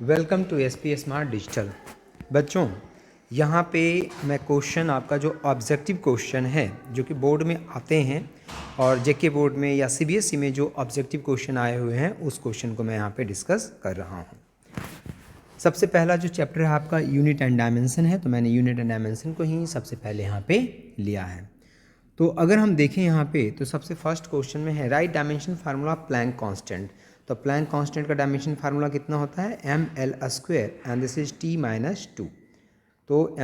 Welcome to SP Smart Digital. बच्चों, यहाँ पे मैं क्वेश्चन आपका जो ऑब्जेक्टिव क्वेश्चन है जो कि बोर्ड में आते हैं और जेके बोर्ड में या सीबीएसई में जो ऑब्जेक्टिव क्वेश्चन आए हुए हैं उस क्वेश्चन को मैं यहाँ पे डिस्कस कर रहा हूँ। सबसे पहला जो चैप्टर है आपका यूनिट एंड डायमेंशन है, तो मैंने यूनिट एंड डायमेंशन को ही सबसे पहले यहाँ पे लिया है। तो अगर हम देखें यहाँ पे तो सबसे फर्स्ट क्वेश्चन में है right dimension formula of Planck constant. तो प्लैंक कांस्टेंट का डायमेंशन फार्मूला कितना होता है ml² and this is t-2। तो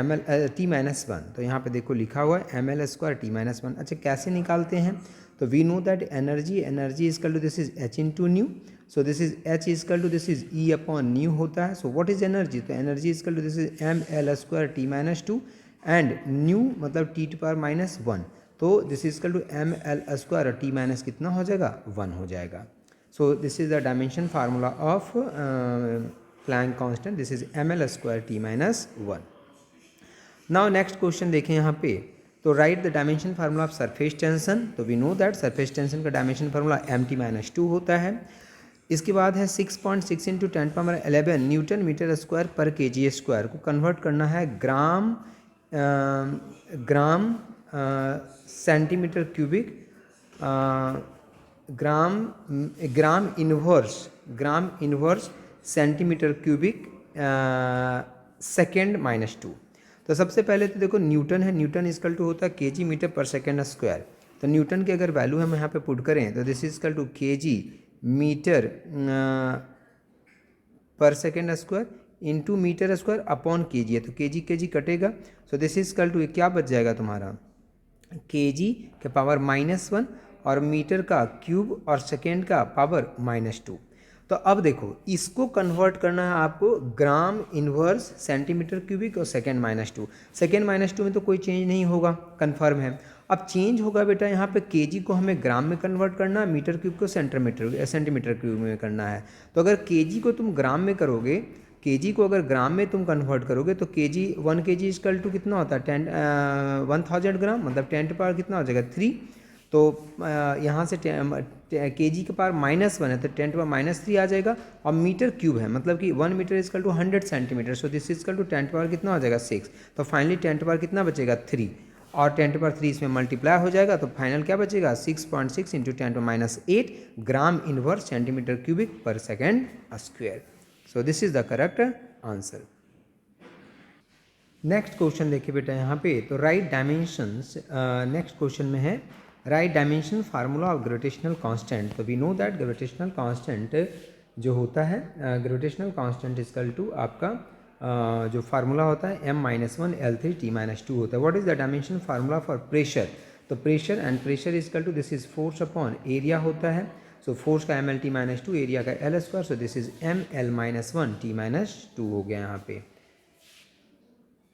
t-1, तो यहाँ पे देखो लिखा हुआ है ml² t-1। अच्छा, कैसे निकालते हैं? तो we know that energy is equal to this is h into nu. So this is h is equal to this is e upon nu होता है। So what is energy? तो energy is equal to this is ml² t-2 and nu मतलब t⁻⁻1। तो this is equal to ml² और t minus कितना हो जाएगा? 1 हो जाएगा। So this is the dimension formula of Planck constant, this is ml² t-1। Now next question देखें यहाँ पे, तो right the dimension formula of surface tension. तो we know that surface tension का डायमेंशन फार्मूला mt-2 होता है। इसके बाद है 6.6 इंटू 10⁻11 न्यूटन मीटर स्क्वायर पर kg स्क्वायर को कन्वर्ट करना है gram centimetre cubic gram inverse centimetre cubic second -2। तो सबसे पहले तो देखो न्यूटन है, न्यूटन इजकल टू होता है kg मीटर पर सेकेंड स्क्वायर। तो न्यूटन की अगर वैल्यू हम यहाँ पे पुट करें तो this is equal to kg metre पर second square into metre square upon kg है। तो kg कटेगा। So this is equal to क्या बच जाएगा तुम्हारा kg के पावर -1 और मीटर का क्यूब और सेकेंड का पावर -2। तो अब देखो इसको कन्वर्ट करना है आपको ग्राम इन्वर्स सेंटीमीटर क्यूबिक और सेकेंड -2। सेकेंड -2 में तो कोई चेंज नहीं होगा, कन्फर्म है। अब चेंज होगा बेटा यहाँ पे kg को हमें ग्राम में कन्वर्ट करना है, मीटर क्यूब को सेंटीमीटर क्यूब में करना है। तो अगर kg को तुम ग्राम में करोगे, kg को अगर ग्राम में तुम कन्वर्ट करोगे तो kg 1 kg इजकल टू कितना होता है 1000 ग्राम, मतलब 10 की पावर कितना हो जाएगा 3। तो यहाँ से kg के पावर -1 है तो 10⁻³ आ जाएगा और मीटर क्यूब है मतलब कि 1 metre is equal to 100 centimetre. So this is equal to 10 power कितना हो जाएगा 6। तो फाइनली 10 पावर कितना बचेगा 3 और 10⁻³ इसमें मल्टीप्लाई हो जाएगा। तो फाइनल क्या बचेगा 6.6 इंटू 10⁻8 ग्राम इन्वर्स सेंटीमीटर क्यूबिक पर second square. So this is the correct answer. Next question देखिए बेटा यहाँ पे, तो राइट डायमेंशंस नेक्स्ट क्वेश्चन में है right dimension formula of gravitational constant. तो we know that gravitational constant जो होता है ग्रेविटेशनल कांस्टेंट इजकल टू आपका जो फार्मूला होता है m-1 L3 t-2 होता है। What is the dimension formula for pressure? तो pressure and pressure is equal to this is force upon area होता है। सो फोर्स का ml-t-2 एरिया का L²। So this is ml-1 t-2 हो गया यहाँ पे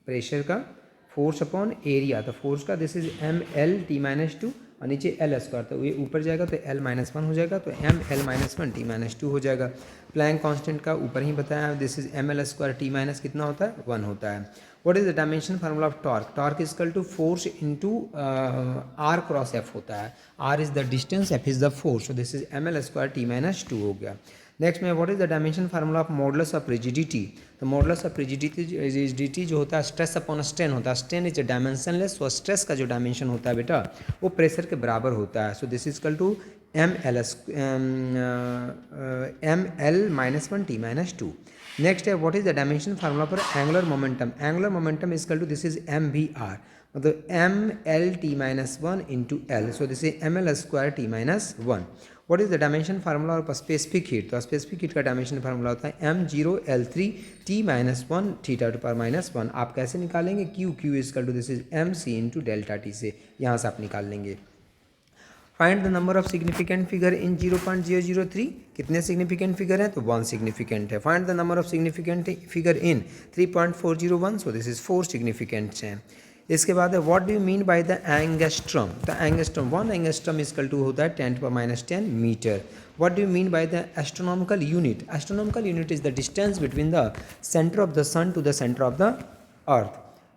प्रेशर का फोर्स अपॉन एरिया। तो फोर्स का दिस इज ml-t-2 और नीचे L², तो ये ऊपर जाएगा तो L-1 हो जाएगा, तो ml-1 t-2 हो जाएगा। प्लैंक कांस्टेंट का ऊपर ही बताया, दिस इज ml² t- कितना होता है 1 होता है। What is the dimension formula of torque? Torque equal to force into r cross f होता है। r is the distance, f is the force, so this is ml² t-2 हो गया। Next में what is the dimension formula of modulus of rigidity? तो modulus of rigidity जो होता है stress upon strain होता है। स्ट्रेन इज डायमेंशनलेस और स्ट्रेस का जो डायमेंशन होता है बेटा वो प्रेशर के बराबर होता है। So this is equal to ml-1 t-2। Next है what is the dimension formula for angular momentum? Angular momentum is equal to this is mvr, मतलब ml-t-1 into l। So this is ml² t-1। What is the dimension formula of specific heat? तो specific heat का dimension formula होता है m0 L3 t-1 θ⁻⁻1। आप कैसे निकालेंगे? q equal to this is mc into delta t से यहाँ से आप निकाल लेंगे। Find the number of significant figure in 0.003। कितने सिग्निफिकेंट फिगर हैं? तो 1 सिग्निफिकेंट है। Find the number of significant figure in 3.401। So this is 4 significants हैं। इसके बाद है what do you mean by the angstrom? The angstrom 1 angstrom equal to होता है 10⁻10 metre. What do you mean by the astronomical unit? Astronomical unit is the distance between the centre of the sun to the centre of the earth.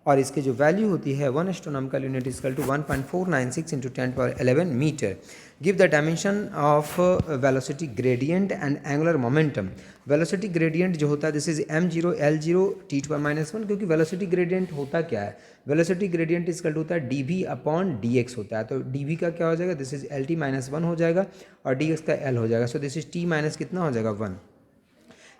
और इसकी जो value होती है 1 astronomical unit equal to 1.496 into 10⁻11 metre. Give the dimension of velocity gradient and angular momentum. Velocity gradient जो होता है this is m0 l0 t⁻⁻1, क्योंकि velocity gradient होता क्या है, वेलोसिटी ग्रेडियंट इक्वल टू होता है dv अपॉन dx होता है। तो dv का क्या हो जाएगा, दिस इज lt-1 हो जाएगा और dx का l हो जाएगा। So this is t minus कितना हो जाएगा 1।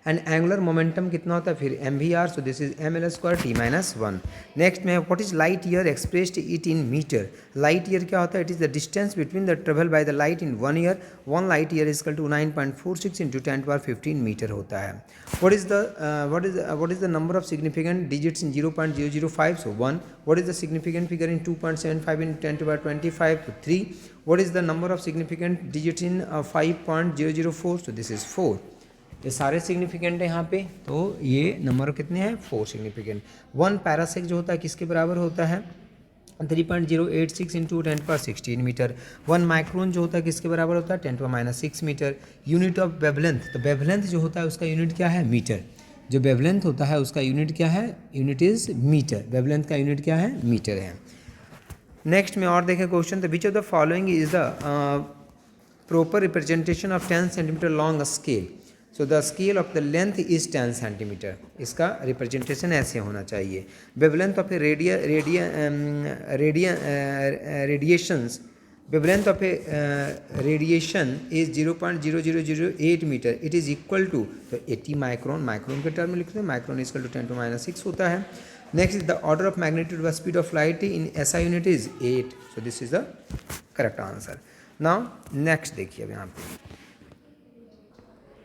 एंड एंगुलर मोमेंटम कितना होता है फिर mvr, so this is ml² t-1। Next में what is light year expressed it in metre. Light year क्या होता है, it is the distance between the travel by the light in 1 year. 1 light year equal to 9.46 into 10⁻15 metre होता है। What is the number of significant digits in 0.005, so 1। What is the significant figure in 2.75 in 10⁻25, तो 3। What is the number of significant digits in 5.004, so this is 4। ये सारे significant है यहाँ पे, तो ये नंबर कितने हैं 4 सिग्निफिकेंट। 1 पैरासेक जो होता है किसके बराबर होता है 3.086 इंटू 10⁻16 मीटर। 1 माइक्रोन जो होता है किसके बराबर होता है 10⁻6 मीटर। यूनिट ऑफ वेवलेंथ, तो वेवलेंथ जो होता है उसका यूनिट क्या है मीटर। जो वेवलेंथ होता है उसका यूनिट क्या है, यूनिट इज मीटर। वेवलेंथ का यूनिट क्या है, मीटर है। नेक्स्ट में और देखें क्वेश्चन, तो which of the following is the proper representation of 10 centimetre long scale. So the scale of the length is 10 centimetre. इसका रिप्रेजेंटेशन ऐसे होना चाहिए। Wavelength of radiations, wavelength of radiation is 0.0008 metre. It is equal to, तो 80 micron, micron के term में लिखते हैं, micron is equal to 10⁻6 होता है। Next is the order of magnitude व speed of light in SI unit is 8। So this is the correct answer. Now next देखिए अब यहाँ पे,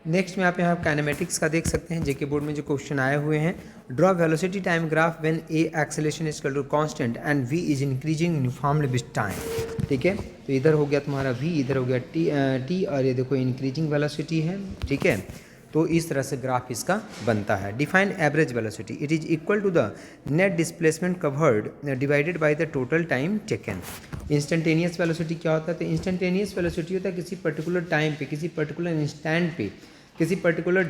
नेक्स्ट में आप यहाँ काइनेमेटिक्स का देख सकते हैं। जेके बोर्ड में जो क्वेश्चन आए हुए हैं, draw velocity time graph when a acceleration is equal to constant and v is increasing uniformly with time. ठीक है, तो इधर हो गया तुम्हारा v, इधर हो गया t और ये देखो इंक्रीजिंग वेलोसिटी है। ठीक है, तो इस तरह से ग्राफ इसका बनता है। Define average velocity, it is equal to the net displacement covered divided by the total time taken. Instantaneous velocity क्या होता है, तो इंस्टेंटेनियस वेलोसिटी होता है किसी पर्टिकुलर टाइम पे, किसी पर्टिकुलर इंस्टेंट पे, किसी पर्टिकुलर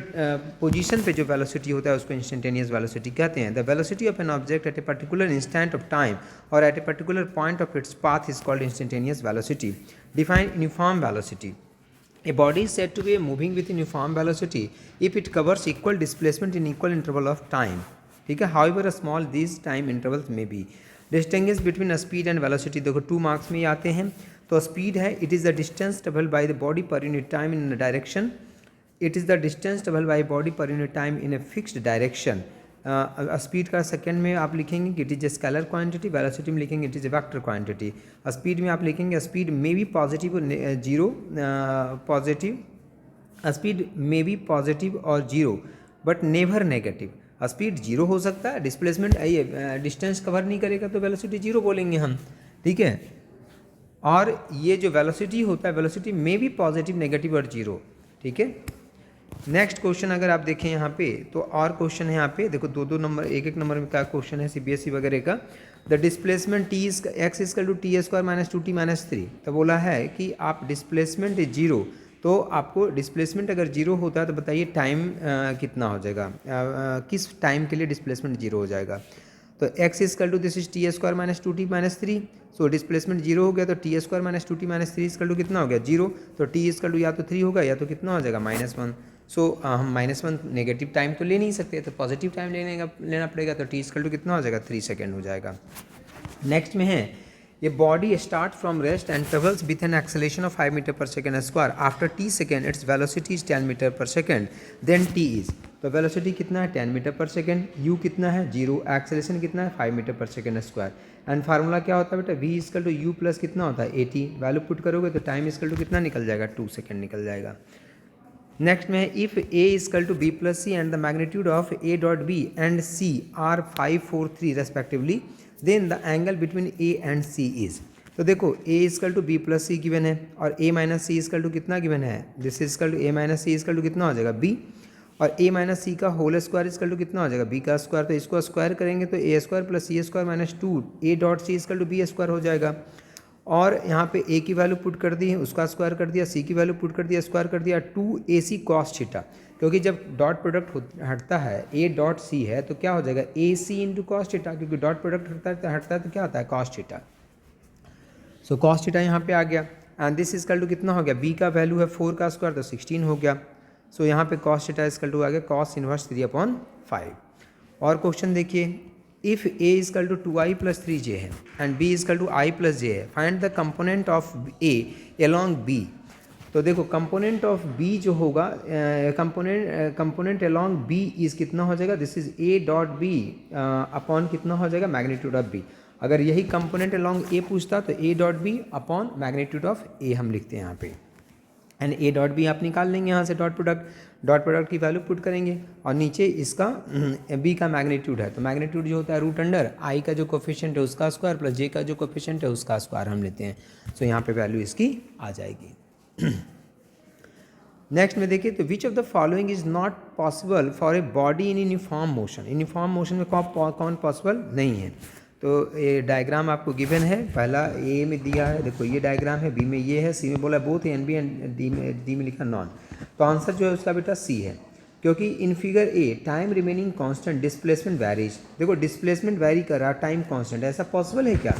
पोजीशन पे जो वेलोसिटी होता है उसको इंस्टेंटेनियस वेलोसिटी कहते हैं। The velocity of an object at a particular instant of time और at a particular point of its path is called instantaneous velocity. Define uniform velocity, a body is said to be moving with uniform velocity if it covers equal displacement in equal interval of time. ठीक है, however small these time intervals may be. Distinguish between a speed and velocity, देखो 2 marks में ही आते हैं। तो speed है, it is the distance traveled by the body per unit time in a direction. It is the distance traveled by body per unit time in a fixed direction. Speed का second में आप लिखेंगे कि it is a scalar quantity, velocity में लिखेंगे it is a vector quantity. Speed में आप लिखेंगे speed may be positive zero positive, speed may be positive और zero but never negative. Speed zero हो सकता है, डिस्प्लेसमेंट ये डिस्टेंस कवर नहीं करेगा तो वेलोसिटी जीरो बोलेंगे हम। ठीक है, और ये जो वेलोसिटी होता है velocity may be positive negative और जीरो। ठीक है, नेक्स्ट क्वेश्चन अगर आप देखें यहाँ पे, तो और क्वेश्चन है यहाँ पे देखो, 2-2 नंबर, एक नंबर में क्या क्वेश्चन है CBSE वगैरह का। The displacement t is x equal to t² - 2t-3। तो बोला है कि आप डिस्प्लेसमेंट जीरो, तो आपको डिस्प्लेसमेंट अगर जीरो होता है तो बताइए टाइम कितना हो जाएगा, किस टाइम के लिए डिस्प्लेसमेंट जीरो हो जाएगा। तो x equal to this is t² - 2t-3। So displacement zero हो गया तो t² - 2t-3 इजकल टू कितना हो गया जीरो। तो t इजकल टू या तो 3 होगा या तो कितना हो जाएगा -1। सो हम -1 नेगेटिव टाइम तो ले नहीं सकते, तो पॉजिटिव टाइम लेना पड़ेगा। तो t इजकल टू कितना हो जाएगा 3 सेकेंड हो जाएगा। नेक्स्ट में है, ये body start from rest and travels with an acceleration of 5 metre पर second square. After t second its velocity is 10 metre पर सेकेंड, देन t इज, तो वेलोसिटी कितना है 10 मीटर पर सेकेंड, u कितना है 0, एक्सेलरेशन कितना है 5 मीटर पर सेकेंड स्क्वायर। एंड फार्मूला क्या होता है बेटा, v equal to u plus कितना होता है 80। वैल्यू पुट करोगे तो टाइम इजकल टू कितना निकल जाएगा 2 सेकेंड निकल जाएगा। नेक्स्ट में है, if a equal to b plus c and the magnitude of a dot b and c are 5, 4, 3 respectively, then the angle between a and c is. तो देखो a equal to b plus c given है और a minus c equal to कितना given है, this is equal to a minus c equal to कितना हो जाएगा b, और a माइनस c का होल स्क्वायर इजकल टू कितना हो जाएगा b का स्क्वायर। तो इसको स्क्वायर करेंगे तो a square plus c square minus 2 a dot c equal to b square हो जाएगा। और यहाँ पे a की वैल्यू पुट कर दी है, उसका स्क्वायर कर दिया, c की वैल्यू पुट कर दिया, स्क्वायर कर दिया 2ac cos थीटा, क्योंकि जब डॉट प्रोडक्ट हटता है a डॉट c है तो क्या हो जाएगा ac इंटू कॉस थीटा, क्योंकि डॉट प्रोडक्ट हटता है तो क्या होता है cos थीटा। सो cos थीटा यहाँ पे आ गया एंड दिस इजकल टू कितना हो गया, b का वैल्यू है 4 का स्क्वायर तो 16 हो गया। सो यहाँ पे cos थीटा इजकल टू आ गया cos इनवर्स 3/5। और क्वेश्चन देखिए, if a equal to 2i plus 3j है and b equal to i plus j है, find the component of a along b। तो देखो कंपोनेंट ऑफ b जो होगा, कंपोनेंट अलॉन्ग b इज कितना हो जाएगा, this is a dot b upon कितना हो जाएगा मैग्नीट्यूड ऑफ b। अगर यही कंपोनेंट अलॉन्ग a पूछता तो a dot B upon magnitude of a हम लिखते हैं यहाँ पे, एंड a डॉट बी आप निकाल लेंगे यहाँ से, डॉट प्रोडक्ट की वैल्यू पुट करेंगे और नीचे इसका b का मैग्नीट्यूड है, तो मैग्नीट्यूड जो होता है रूट अंडर i का जो कोफिशिएंट है उसका स्क्वायर प्लस j का जो कोफिशिएंट है उसका स्क्वायर हम लेते हैं। सो यहाँ पे वैल्यू इसकी आ जाएगी। नेक्स्ट में देखिए, तो which of the following is not possible for a body in uniform motion. Uniform motion में कौन पॉसिबल नहीं है। तो ये डायग्राम आपको गिवन है, पहला ए में दिया है, देखो ये डायग्राम है, बी में ये है, सी में बोला both and B and D में लिखा नॉन। तो आंसर जो है उसका बेटा सी है, क्योंकि in figure A time remaining constant displacement varies. देखो डिस्प्लेसमेंट वैरी कर रहा, टाइम कांस्टेंट, ऐसा पॉसिबल है क्या?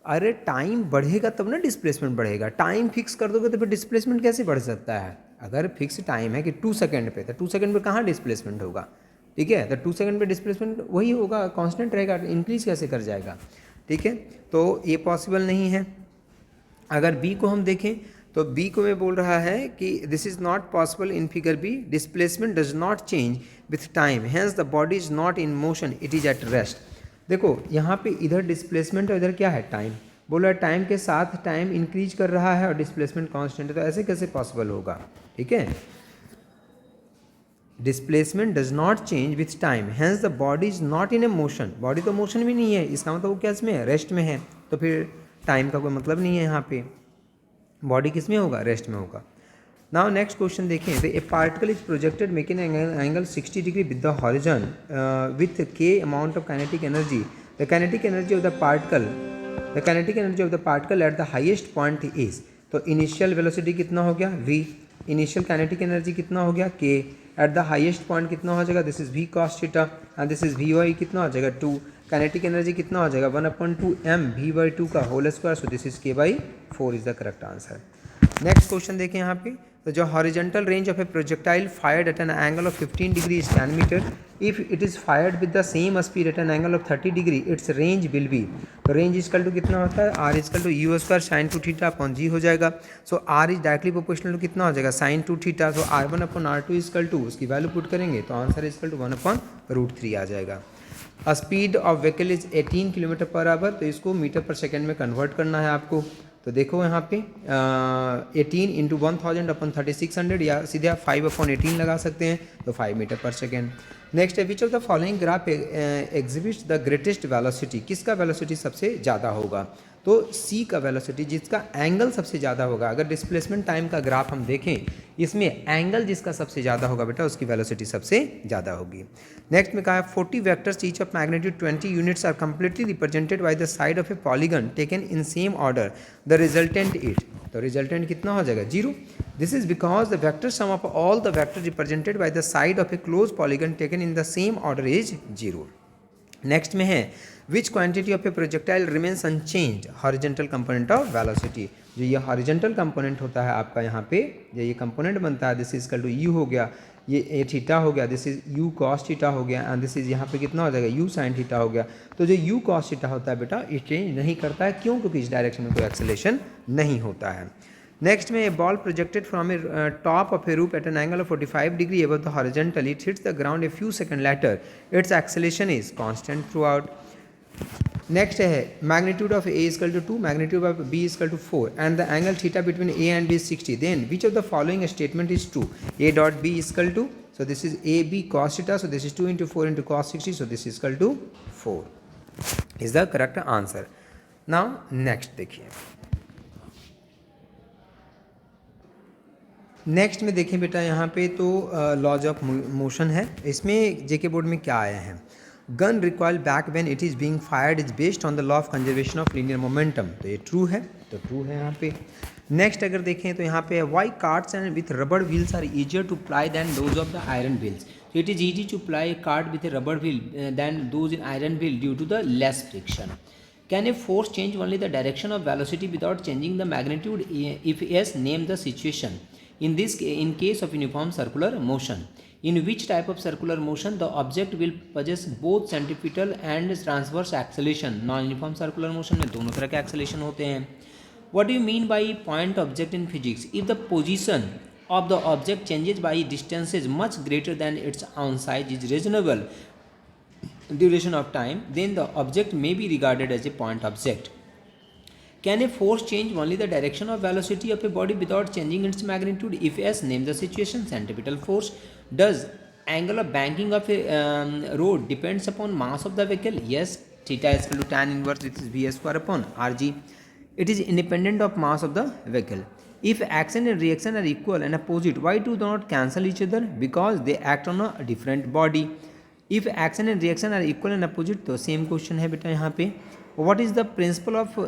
अरे टाइम बढ़ेगा तब ना डिस्प्लेसमेंट बढ़ेगा, टाइम फिक्स कर दोगे तो फिर डिस्प्लेसमेंट कैसे बढ़ सकता है? अगर फिक्स टाइम है कि 2 सेकंड पे, तो 2 सेकंड पे कहाँ डिस्प्लेसमेंट होगा? ठीक है, तो 2 सेकंड पे डिस्प्लेसमेंट वही होगा, कांस्टेंट रहेगा, इंक्रीज कैसे कर जाएगा? ठीक है, तो ये पॉसिबल नहीं है। अगर बी को हम देखें तो बी को मैं बोल रहा है कि this is not possible in figure B, displacement does not change with time, hence the body is not in motion, it is at rest. देखो यहाँ पे इधर डिस्प्लेसमेंट और इधर क्या है, टाइम। बोला टाइम के साथ टाइम इंक्रीज कर रहा है और डिस्प्लेसमेंट कांस्टेंट है, तो ऐसे कैसे पॉसिबल होगा? ठीक है, displacement does not change with time, hence the body is not in a motion, body तो मोशन भी नहीं है, इसका मतलब वो क्या इसमें है, रेस्ट में है, तो फिर टाइम का कोई मतलब नहीं है यहाँ पे, बॉडी किस में होगा, रेस्ट में होगा। नाउ नेक्स्ट क्वेश्चन देखें, तो a particle is projected making angle 60 degree with the horizon with K amount of kinetic energy, the kinetic energy of the particle, the kinetic energy of the particle at the highest point is, तो initial velocity कितना हो गया v, initial kinetic energy कितना हो गया k, eight the highest point कितना हो जाएगा, this is v cos theta and this is vy कितना हो जाएगा 2, काइनेटिक एनर्जी कितना हो जाएगा 1/2 m v/2 का whole square, so this is k/4 is the correct answer. Next question देखें यहाँ पे, तो जो horizontal range of a projectile fired at an angle of 15 degree is 10 metre, if it is fired with the same speed at an angle of 30 degree its range will be, तो range equal to कितना होता है, R equal to u square sine 2 theta upon जी हो जाएगा। So r is directly proportional to कितना हो जाएगा, sine 2 theta, so r1 upon r2 is equal to, उसकी वैल्यू पुट करेंगे तो आंसर इजकल टू 1/√3 आ जाएगा। Speed of vehicle is 18 kilometre पर आवर, तो इसको मीटर पर सेकेंड में कन्वर्ट करना है आपको, तो देखो यहाँ पे 18 इंटू 1000 अपॉन 3600, या सीधे 5/18 लगा सकते हैं, तो 5 मीटर पर सेकेंड। नेक्स्ट है, विच of the following graph exhibits the greatest velocity, किसका वेलोसिटी सबसे ज़्यादा होगा, तो सी का वेलोसिटी, जिसका एंगल सबसे ज़्यादा होगा। अगर डिस्प्लेसमेंट टाइम का ग्राफ हम देखें, इसमें एंगल जिसका सबसे ज़्यादा होगा बेटा उसकी वेलोसिटी सबसे ज़्यादा होगी। नेक्स्ट में कहा है 40 vectors each of magnitude 20 units are completely represented by the side of a polygon taken in same order, the resultant it, तो रिजल्टेंट कितना हो जाएगा 0। This is because the vector sum of all the vector represented by the side of a close polygon taken in the same order is 0। Next में है which quantity of a projectile remains unchange, horizontal component of velocity, जो ये horizontal component होता है आपका यहाँ पे, जो ये कंपोनेंट बनता है, this is equal to u हो गया, ये थीटा हो गया, this is u cos theta हो गया, एंड दिस इज यहाँ पे कितना हो जाएगा यू साइन थीटा हो गया। तो जो यू कॉस थीटा होता है बेटा ये चेंज नहीं करता है, क्यों? क्योंकि इस डायरेक्शन में कोई एक्सेलेरेशन नहीं होता है। नेक्स्ट में a ball projected from a top of a roof at an angle of 45 degree above the horizontal, it hits the ground a few second later, its acceleration is constant throughout. Next है magnitude of a is equal to 2, magnitude of b is equal to 4 and the angle theta between a and b is 60, then which of the following statement is true, a dot B is equal to, so this is AB cos theta, so this is 2 into 4 into cos 60, so this is equal to 4 is the correct answer. Now next देखिए, next में देखें बेटा यहाँ पे तो laws of motion है, इसमें जेके board में क्या आया है, gun recoil back when it is being fired is based on the law of conservation of linear momentum, तो ये ट्रू है, तो ट्रू है यहाँ पे। नेक्स्ट अगर देखें तो यहाँ पे why carts and with rubber wheels are easier to ply than those of the iron wheels, so it is easy to ply a cart with a rubber wheel than those in iron wheel due to the less friction. Can a force change only the direction of velocity without changing the magnitude? If yes, name the situation. In case of uniform circular motion, in which type of circular motion the object will possess both centripetal and transverse acceleration? Non-uniform circular motion में दोनों तरह के acceleration होते हैं. What do you mean by point object in physics? If the position of the object changes by distances much greater than its own size is reasonable duration of time, then the object may be regarded as a point object. Can a force change only the direction of velocity of a body without changing its magnitude? If yes, name the situation. Centripetal force. Does angle of banking of a road depends upon mass of the vehicle? Yes. Theta is equal to tan inverse, which is v square upon rg. It is independent of mass of the vehicle. If action and reaction are equal and opposite, why do they not cancel each other? Because they act on a different body. If action and reaction are equal and opposite, तो same question है बेटा यहाँ पे. What is the principle of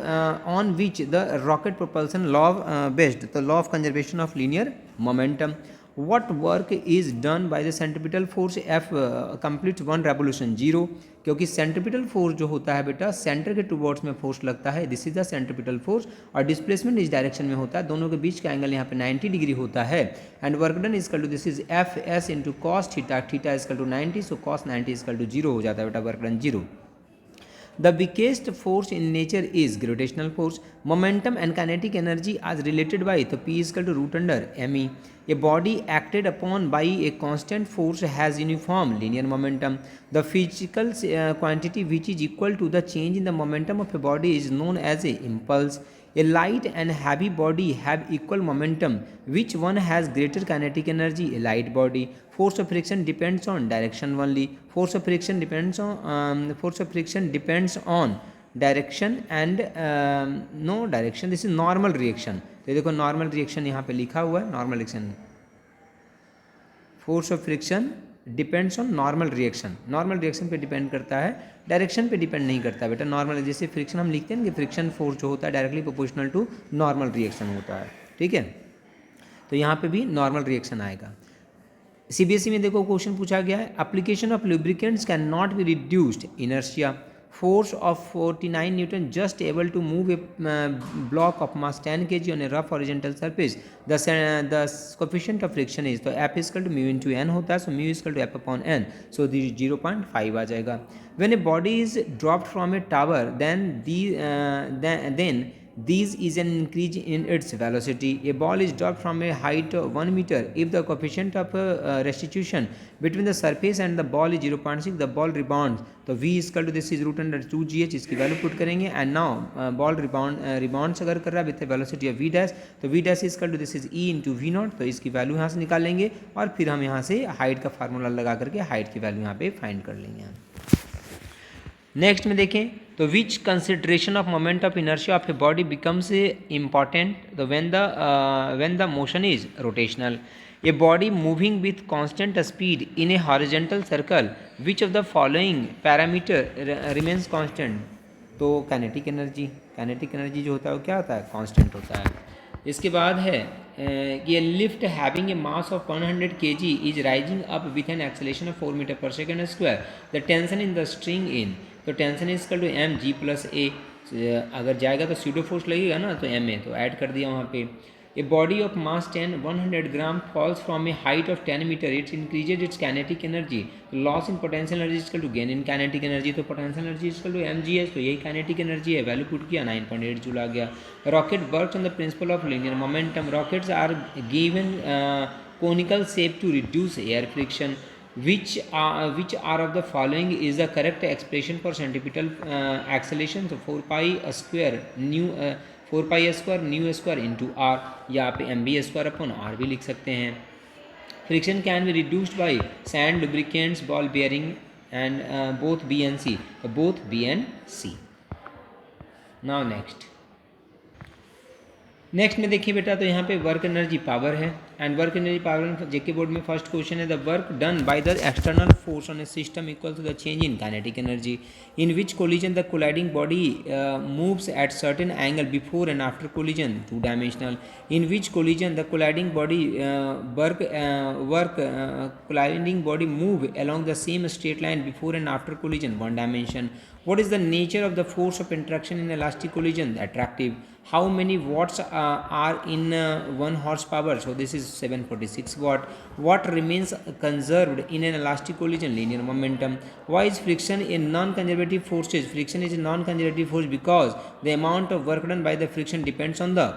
on which the rocket propulsion law based? The law of conservation of linear momentum. What work is done by the centripetal force F completes one revolution? 0, क्योंकि centripetal force जो होता है बेटा centre के towards में force लगता है, this is the centripetal force, और डिस्प्लेसमेंट इस डायरेक्शन में होता है, दोनों के बीच का एंगल यहाँ पे 90 डिग्री होता है. And work done is to this is F S into cos theta, theta is to 90, so cos 90 is to 0 हो जाता है बेटा, work done 0. The weakest force in nature is gravitational force. Momentum and kinetic energy are related by, so P is equal to root under me. A body acted upon by a constant force has uniform linear momentum. The physical quantity which is equal to the change in the momentum of a body is known as a impulse. A light and heavy body have equal momentum. Which one has greater kinetic energy? A light body. Force of friction depends on direction only. Force of friction depends on direction and no direction. This is normal reaction. तो देखो normal reaction यहाँ पे लिखा हुआ है, normal reaction. Force of friction depends on normal reaction. Normal reaction पे depend करता है, डायरेक्शन पे डिपेंड नहीं करता बेटा. नॉर्मल जैसे फ्रिक्शन हम लिखते हैं ना कि फ्रिक्शन फोर्स जो होता है directly proportional to normal reaction होता है, ठीक है. तो यहाँ पे भी नॉर्मल रिएक्शन आएगा. सीबीएसई में देखो क्वेश्चन पूछा गया है, application of lubricants can not be reduced inertia. Force of 49 Newton just able to move a block of mass 10 kg on a rough horizontal surface. The coefficient of friction is, तो F is equal to mu into n होता है, so mu is equal to F upon n, so this 0.5 आ जाएगा. When a body is dropped from a tower, then these is an increase in its velocity. A ball is dropped from a height of 1 meter. If the coefficient of restitution between the surface and the ball is 0.6, the ball rebounds. तो v is equal to this is root under 2gh, इसकी value put करेंगे. And now ball rebounds अगर कर रहा है with velocity of v dash, तो v dash is equal to this is e into V naught, तो इसकी value यहाँ से निकाल लेंगे और फिर हम यहाँ से हाइट का फार्मूला लगा करके हाइट की वैल्यू यहाँ पे फाइंड कर लेंगे. नेक्स्ट में देखें तो which consideration of moment of inertia of a body becomes important, तो when the motion is rotational. A body moving with constant speed in a horizontal circle, which of the following parameter remains constant, तो kinetic energy जो होता है वो क्या होता है, constant होता है. इसके बाद है कि lift having a mass of 100 kg is rising up with an acceleration of 4 metre पर second square. The tension in the string in, तो tension is equal to m g plus a. अगर जाएगा तो स्यूडो फोर्स लगेगा ना, तो M A, तो add कर दिया वहाँ पे. A body of mass 100 gram falls from a height of 10 metre, its increases its kinetic energy. Loss in potential energy is equal to gain in kinetic energy, तो potential energy is equal to m g s, तो यही kinetic energy है. Value put किया 9.8 joule आ गया. Rocket works on the principle of linear momentum. Rockets are given conical shape to reduce air friction. Which are of the following is the correct expression for centripetal acceleration? So 4 pi square nu square into r, या आप mb square upon r भी लिख सकते हैं. Friction can be reduced by sand, lubricants, ball bearing and both B and C, both B and C. Now next में देखिए बेटा, तो यहाँ पे वर्क एनर्जी पावर है, and work energy power JK board में फर्स्ट क्वेश्चन है the work done by the external force on a system equal to the change in kinetic energy in which collision the colliding body moves at certain angle before and after collision, two dimensional. In which collision the colliding body colliding body move along the same straight line before and after collision, one dimension. What is the nature of the force of interaction in elastic collision? Attractive. How many watts are in 1 horsepower? So this is 746 watt. What remains conserved in an elastic collision? Linear momentum. Why is friction a non-conservative force? Friction is a non-conservative force because the amount of work done by the friction depends on the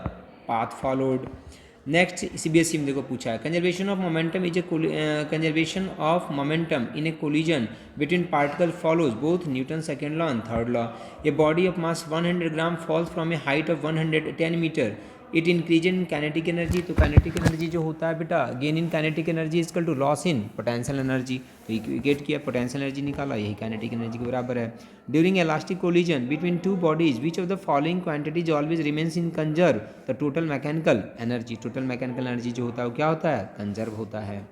path followed. Next CBSE में देखो पूछा है conservation of momentum is a conservation of momentum in a collision between particle follows both Newton second law and third law. A body of mass 100 gram falls from a height of 110 metre. It increase in kinetic energy. तो kinetic energy जो होता है बेटा gain in kinetic energy is equal to loss in potential energy. तो equate किया potential energy निकाला यही kinetic energy के बराबर है. During elastic collision between two bodies which of the following quantities always remains in conserve the total mechanical energy. Total mechanical energy जो होता है वो क्या होता है कंजर्व होता है.